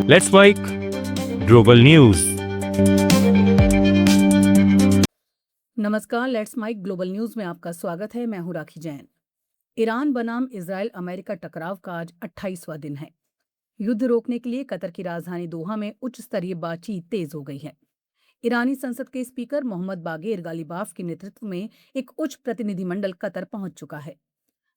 Let's Mic Global News. नमस्कार, Let's Mic Global News में आपका स्वागत है। मैं हूं राखी जैन। ईरान बनाम इजराइल अमेरिका टकराव का आज 28वां दिन है। युद्ध रोकने के लिए कतर की राजधानी दोहा में उच्च स्तरीय बातचीत तेज हो गई है। ईरानी संसद के स्पीकर मोहम्मद बागेर गालिबाफ के नेतृत्व में एक उच्च प्रतिनिधिमंडल कतर पहुंच चुका है।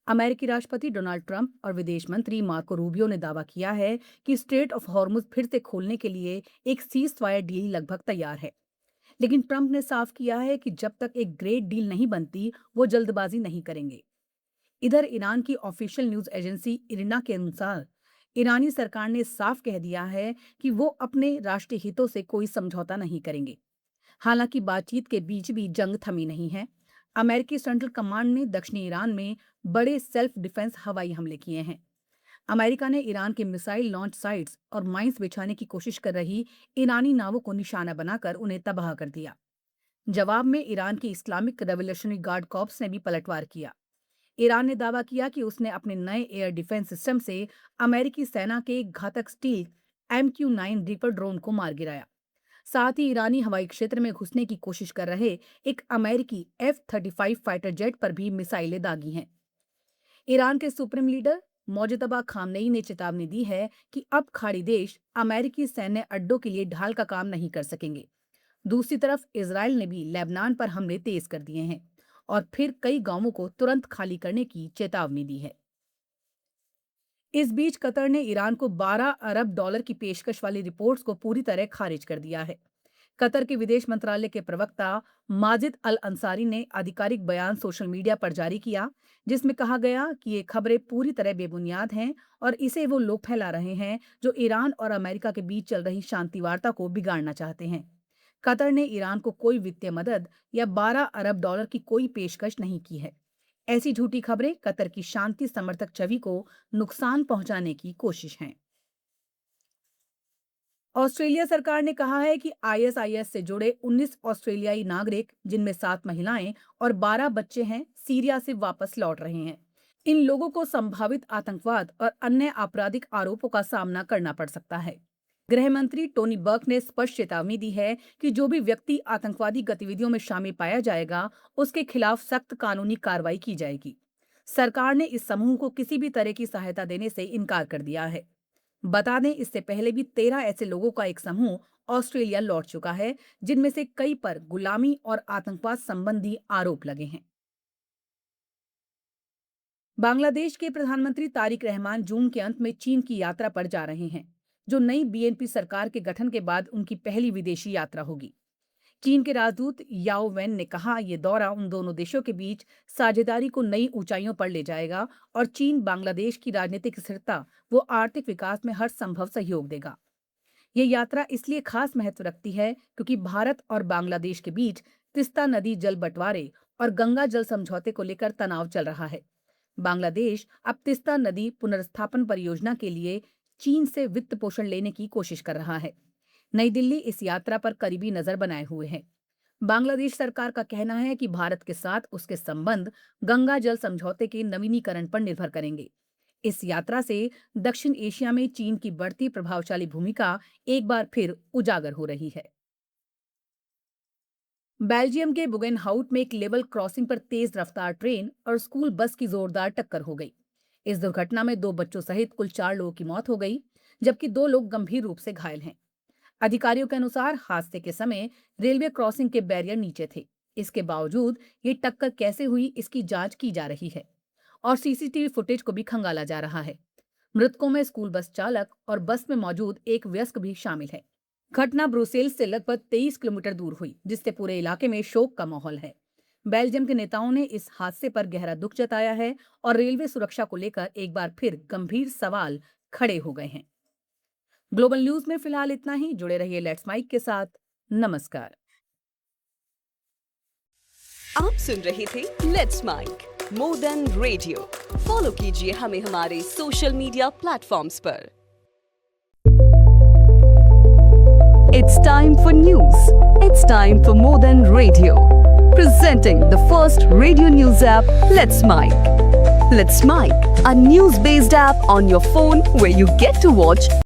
अमेरिकी राष्ट्रपति डोनाल्ड ट्रंप और विदेश मंत्री मार्को रूबियो ने दावा किया है कि स्ट्रेट ऑफ हॉर्मुज फिर से खोलने के लिए एक सीज फायर डील लगभग तैयार है। लेकिन ट्रंप ने साफ किया है कि जब तक एक ग्रेट डील नहीं बनती, वो जल्दबाजी नहीं करेंगे। इधर ईरान की ऑफिशियल न्यूज एजेंसी इरिना के अनुसार ईरानी सरकार ने साफ कह दिया है कि वो अपने राष्ट्रीय हितों से कोई समझौता नहीं करेंगे। हालांकि बातचीत के बीच भी जंग थमी नहीं है। अमेरिकी सेंट्रल कमांड ने दक्षिणी ईरान में बड़े सेल्फ डिफेंस हवाई हमले किए हैं। अमेरिका ने ईरान के मिसाइल लॉन्च साइट्स और माइंस बिछाने की कोशिश कर रही ईरानी नावों को निशाना बनाकर उन्हें तबाह कर दिया। जवाब में ईरान की इस्लामिक रेवोल्यूशनरी गार्ड कॉर्प्स ने भी पलटवार किया। ईरान ने दावा किया कि उसने अपने नए एयर डिफेंस सिस्टम से अमेरिकी सेना के घातक स्टील MQ-9 रीपर ड्रोन को मार गिराया। साथ ही ईरानी हवाई क्षेत्र में घुसने की कोशिश कर रहे एक अमेरिकी F-35 फाइटर जेट पर भी मिसाइलें दागी हैं। ईरान के सुप्रीम लीडर मोजतबा खामनेई ने चेतावनी दी है कि अब खाड़ी देश अमेरिकी सैन्य अड्डों के लिए ढाल का काम नहीं कर सकेंगे। दूसरी तरफ इजराइल ने भी लेबनान पर हमले तेज कर दिए हैं और फिर कई गांवों को तुरंत खाली करने की चेतावनी दी है। इस बीच कतर ने ईरान को $12 अरब की पेशकश वाली रिपोर्ट्स को पूरी तरह खारिज कर दिया है। कतर के विदेश मंत्रालय के प्रवक्ता माजिद अल अंसारी ने आधिकारिक बयान सोशल मीडिया पर जारी किया, जिसमें कहा गया कि ये खबरें पूरी तरह बेबुनियाद हैं और इसे वो लोग फैला रहे हैं जो ईरान और अमेरिका के बीच चल रही शांति वार्ता को बिगाड़ना चाहते हैं। कतर ने ईरान को कोई वित्तीय मदद या $12 अरब की कोई पेशकश नहीं की है। ऐसी झूठी खबरें कतर की शांति समर्थक छवि को नुकसान पहुंचाने की कोशिश हैं। ऑस्ट्रेलिया सरकार ने कहा है कि ISIS से जुड़े 19 ऑस्ट्रेलियाई नागरिक, जिनमें 7 महिलाएं और 12 बच्चे हैं, सीरिया से वापस लौट रहे हैं। इन लोगों को संभावित आतंकवाद और अन्य आपराधिक आरोपों का सामना करना पड़ सकता है। गृह मंत्री टोनी बर्क ने स्पष्ट चेतावनी दी है कि जो भी व्यक्ति आतंकवादी गतिविधियों में शामिल पाया जाएगा, उसके खिलाफ सख्त कानूनी कार्रवाई की जाएगी। सरकार ने इस समूह को किसी भी तरह की सहायता देने से इनकार कर दिया है। बता दें, इससे पहले भी 13 ऐसे लोगों का एक समूह ऑस्ट्रेलिया लौट चुका है, जिनमें से कई पर गुलामी और आतंकवाद संबंधी आरोप लगे हैं। बांग्लादेश के प्रधानमंत्री तारिक रहमान जून के अंत में चीन की यात्रा पर जा रहे हैं, जो नई BNP सरकार के गठन के बाद उनकी पहली विदेशी यात्रा होगी। चीन के राजदूत याओ वेन ने कहा, ये दौरा उन दोनों देशों के बीच साझेदारी को नई ऊंचाइयों पर ले जाएगा और चीन बांग्लादेश की राजनीतिक स्थिरता व आर्थिक विकास में हर संभव सहयोग देगा। ये यात्रा इसलिए खास महत्व रखती है क्योंकि भारत और बांग्लादेश के बीच तिस्ता नदी जल बंटवारे और गंगा जल समझौते को लेकर तनाव चल रहा है। बांग्लादेश अब तिस्ता नदी पुनर्स्थापन परियोजना के लिए चीन से वित्त पोषण लेने की कोशिश कर रहा है। नई दिल्ली इस यात्रा पर करीबी नजर बनाए हुए है। बांग्लादेश सरकार का कहना है कि भारत के साथ उसके संबंध गंगा जल समझौते के नवीनीकरण पर निर्भर करेंगे। इस यात्रा से दक्षिण एशिया में चीन की बढ़ती प्रभावशाली भूमिका एक बार फिर उजागर हो रही है। बेल्जियम के बुगेनहाउट में एक लेवल क्रॉसिंग पर तेज रफ्तार ट्रेन और स्कूल बस की जोरदार टक्कर हो गई। इस दुर्घटना में 2 बच्चों सहित कुल 4 लोगों की मौत हो गई, जबकि 2 लोग गंभीर रूप से घायल हैं। अधिकारियों के अनुसार हादसे के समय रेलवे क्रॉसिंग के बैरियर नीचे थे। इसके बावजूद ये टक्कर कैसे हुई, इसकी जांच की जा रही है और CCTV फुटेज को भी खंगाला जा रहा है। मृतकों में स्कूल बस चालक और बस में मौजूद एक वयस्क भी शामिल है। घटना ब्रुसेल्स से लगभग 23 किलोमीटर दूर हुई, जिससे पूरे इलाके में शोक का माहौल है। बेल्जियम के नेताओं ने इस हादसे पर गहरा दुख जताया है और रेलवे सुरक्षा को लेकर एक बार फिर गंभीर सवाल खड़े हो गए हैं। ग्लोबल न्यूज में फिलहाल इतना ही। जुड़े रहिए लेट्स माइक के साथ। नमस्कार। आप सुन रहे थे Let's Mic more than radio. Follow कीजिए हमें हमारे सोशल मीडिया प्लेटफॉर्म्स पर। It's time for news. It's time for more than radio. Presenting the first radio news app, Let's Mic. Let's Mic, a news-based app on your phone where you get to watch